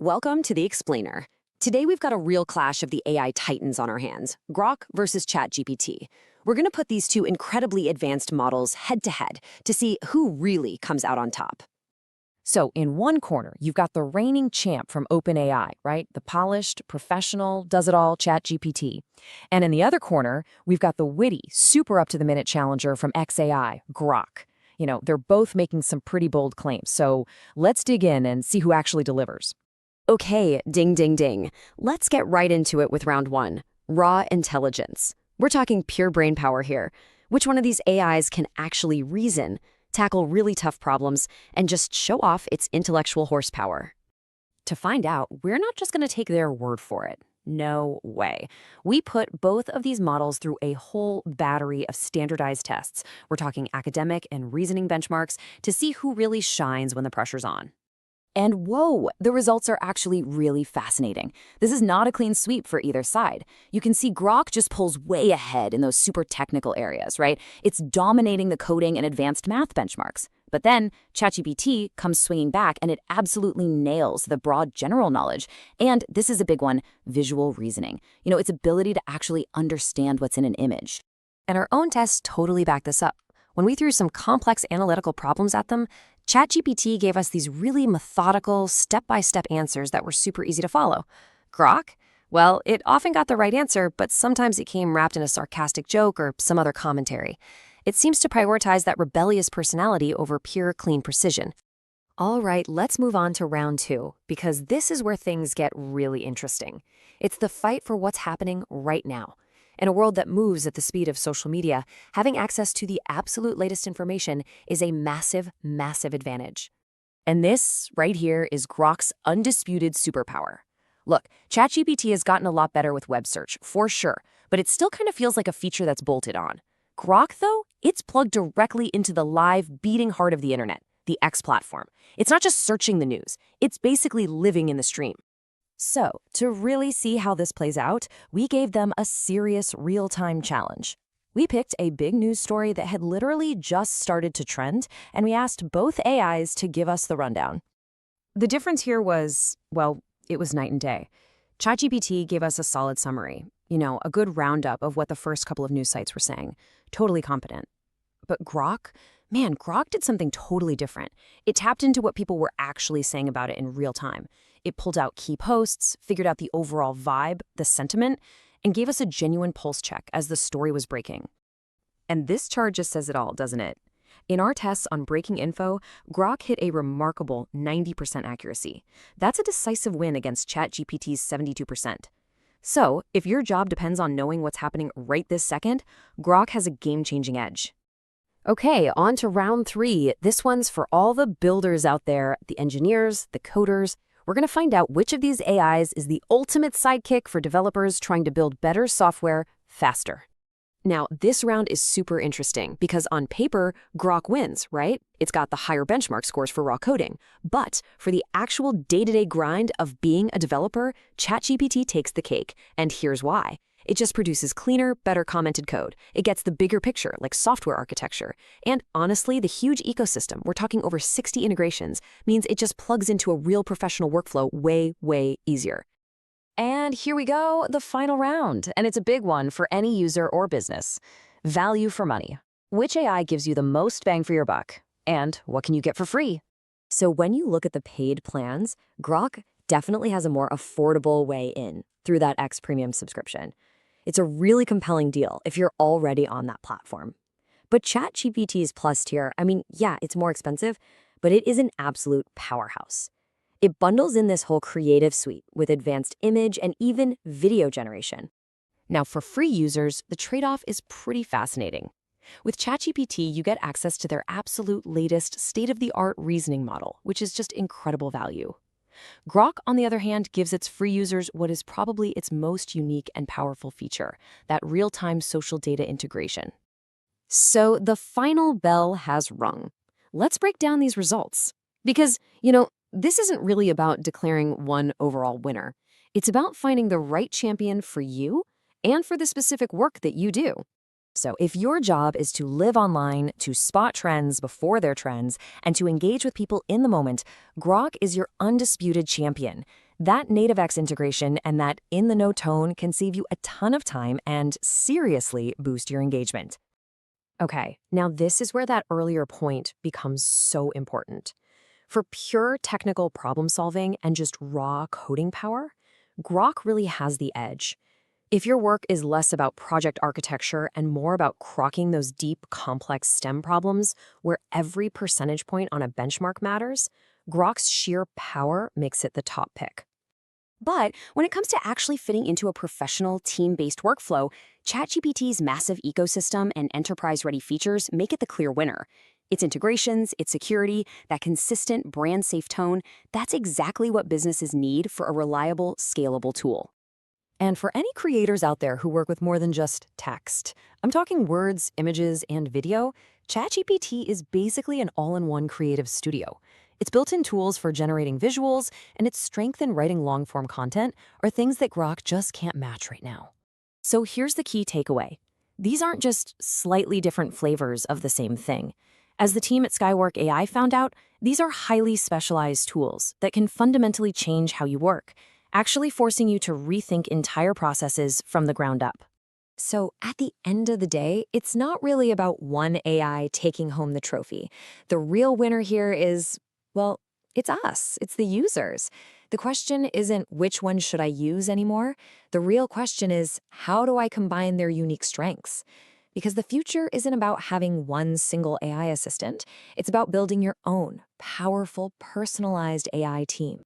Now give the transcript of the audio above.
Welcome to The Explainer. Today we've got a real clash of the AI titans on our hands, Grok versus ChatGPT. We're going to put these two incredibly advanced models head-to-head to see who really comes out on top. So in one corner, you've got the reigning champ from OpenAI, right? The polished, professional, does-it-all ChatGPT. And in the other corner, we've got the witty, super up-to-the-minute challenger from xAI, Grok. They're both making some pretty bold claims. So let's dig in and see who actually delivers. Okay, ding, ding, ding. Let's get right into it with round one, raw intelligence. We're talking pure brain power here. Which one of these AIs can actually reason, tackle really tough problems, and just show off its intellectual horsepower? To find out, we're not just going to take their word for it. No way. We put both of these models through a whole battery of standardized tests. We're talking academic and reasoning benchmarks to see who really shines when the pressure's on. And whoa, the results are actually really fascinating. This is not a clean sweep for either side. You can see Grok just pulls way ahead in those super technical areas, right? It's dominating the coding and advanced math benchmarks. But then ChatGPT comes swinging back and it absolutely nails the broad general knowledge. And this is a big one, visual reasoning. Its ability to actually understand what's in an image. And our own tests totally back this up. When we threw some complex analytical problems at them, ChatGPT gave us these really methodical, step-by-step answers that were super easy to follow. Grok? Well, it often got the right answer, but sometimes it came wrapped in a sarcastic joke or some other commentary. It seems to prioritize that rebellious personality over pure, clean precision. All right, let's move on to round two, because this is where things get really interesting. It's the fight for what's happening right now. In a world that moves at the speed of social media, having access to the absolute latest information is a massive, massive advantage. And this, right here, is Grok's undisputed superpower. Look, ChatGPT has gotten a lot better with web search, for sure, but it still kind of feels like a feature that's bolted on. Grok, though, it's plugged directly into the live, beating heart of the internet, the X platform. It's not just searching the news, it's basically living in the stream. So, to really see how this plays out, we gave them a serious real-time challenge. We picked a big news story that had literally just started to trend, and we asked both AIs to give us the rundown. The difference here was, well, it was night and day. ChatGPT gave us a solid summary, a good roundup of what the first couple of news sites were saying. Totally competent. But Grok? Man, Grok did something totally different. It tapped into what people were actually saying about it in real time. It pulled out key posts, figured out the overall vibe, the sentiment, and gave us a genuine pulse check as the story was breaking. And this chart just says it all, doesn't it? In our tests on breaking info, Grok hit a remarkable 90% accuracy. That's a decisive win against ChatGPT's 72%. So, if your job depends on knowing what's happening right this second, Grok has a game-changing edge. Okay, on to round three. This one's for all the builders out there, the engineers, the coders. We're going to find out which of these AIs is the ultimate sidekick for developers trying to build better software faster. Now, this round is super interesting because on paper, Grok wins, right? It's got the higher benchmark scores for raw coding. But for the actual day-to-day grind of being a developer, ChatGPT takes the cake. And here's why. It just produces cleaner, better commented code. It gets the bigger picture, like software architecture. And honestly, the huge ecosystem, we're talking over 60 integrations, means it just plugs into a real professional workflow way, way easier. And here we go, the final round. And it's a big one for any user or business. Value for money. Which AI gives you the most bang for your buck? And what can you get for free? So when you look at the paid plans, Grok definitely has a more affordable way in through that X Premium subscription. It's a really compelling deal if you're already on that platform. But ChatGPT's Plus tier, yeah, it's more expensive, but it is an absolute powerhouse. It bundles in this whole creative suite with advanced image and even video generation. Now, for free users, the trade-off is pretty fascinating. With ChatGPT, you get access to their absolute latest state-of-the-art reasoning model, which is just incredible value. Grok, on the other hand, gives its free users what is probably its most unique and powerful feature, that real-time social data integration. So the final bell has rung. Let's break down these results. Because, this isn't really about declaring one overall winner. It's about finding the right champion for you and for the specific work that you do. So if your job is to live online, to spot trends before they're trends, and to engage with people in the moment, Grok is your undisputed champion. That NativeX integration and that in-the-know tone can save you a ton of time and seriously boost your engagement. Okay, now this is where that earlier point becomes so important. For pure technical problem solving and just raw coding power, Grok really has the edge. If your work is less about project architecture and more about crocking those deep, complex STEM problems where every percentage point on a benchmark matters, Grok's sheer power makes it the top pick. But when it comes to actually fitting into a professional, team-based workflow, ChatGPT's massive ecosystem and enterprise-ready features make it the clear winner. Its integrations, its security, that consistent, brand-safe tone, that's exactly what businesses need for a reliable, scalable tool. And for any creators out there who work with more than just text, I'm talking words, images, and video, ChatGPT is basically an all-in-one creative studio. Its built-in tools for generating visuals and its strength in writing long-form content are things that Grok just can't match right now. So here's the key takeaway. These aren't just slightly different flavors of the same thing. As the team at Skywork AI found out, these are highly specialized tools that can fundamentally change how you work, actually forcing you to rethink entire processes from the ground up. So at the end of the day, it's not really about one AI taking home the trophy. The real winner here is, well, it's us. It's the users. The question isn't which one should I use anymore. The real question is, how do I combine their unique strengths? Because the future isn't about having one single AI assistant. It's about building your own powerful, personalized AI team.